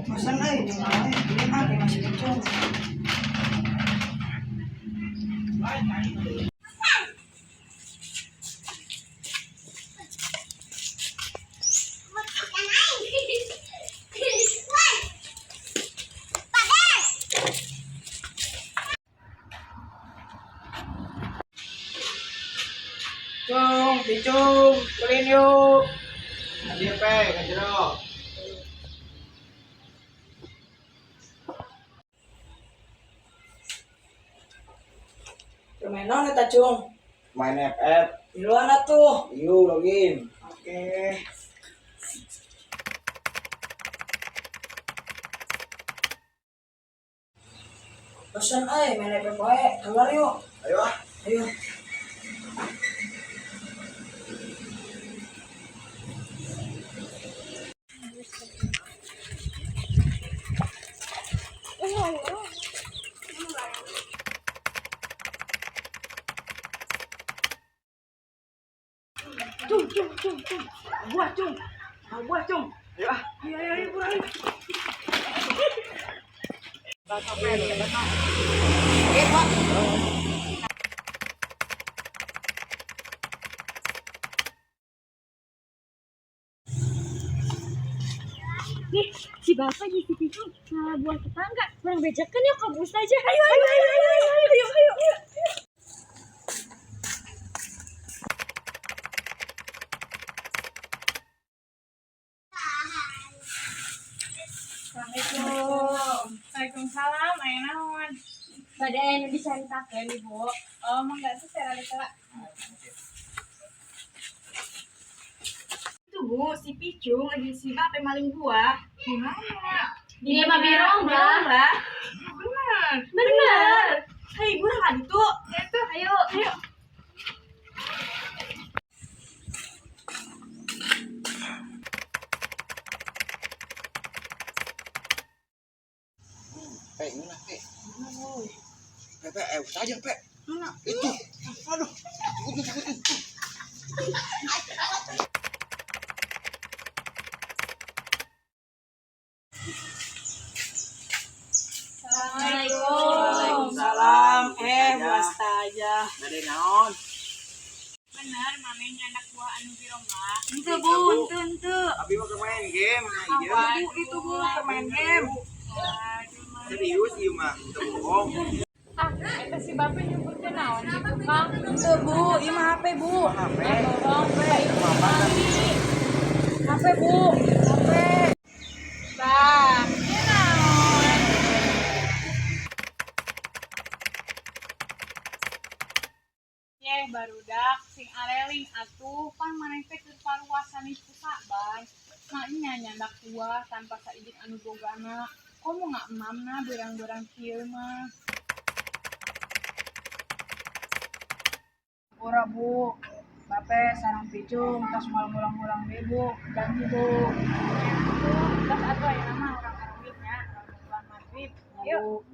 Bosan di mana? Ini apa masih kecil? Bicung, kulin yuk. Tadi apa? Kajero. Permainan ya Tajung. Main FF. Di luar tuh. Yuk login. Oke. Bosan main apa bae. Keluar yuk. Ayo ah. Ayo. Cung. Buah, Cung. Buah, Cung. Ayo ah. Ayo, buah. Batok, batok. Oke, Pak. Nih, si bapak di situ tuh salah buah tetangga. Kurang bejakan yuk kabus aja. Ayo. Assalamualaikum. Waalaikumsalam. Ayah naon? Badan bisa dipakai nih, Bu. Oh, emang nggak sih saya ada kelak. Itu, Bu, si Picung lagi si bapak maling buah. Gimana? Dia mah birong, Mbak. Bener. Hei, Bu, hantu. Itu, Ayo. Pe, mana pe? Pe, saja pe. Itu. Aduh. Ikut. Assalamualaikum. Waalaikumsalam. Buas aja. Ada naon? Bener, mamenya anak buah anu birong lah. Itu, Bu, itu. Abi mau main game. Apa? Itu Bu, main game. Serius ieu mah. Teu bohong. Eta si bapak nyebut ke naon gitu, Kang? Itu Bu, ini mah HP Bu. HP. Tolong, HP Bu. HP. Bang. Ini naon? Yeh, barudak sing areling atuh pan maneh teh keur paluasan itu saban. Nah, nyandak buah tanpa saizin anu bogana. Komo nggak emamna berang-berang kieu mah. Ora Bu. Bape sarang Picung tas mulang-mulang deh Bu. Janji Bu. Terus atuh aya nama orang Arabnya, orang maghrib. Yuk.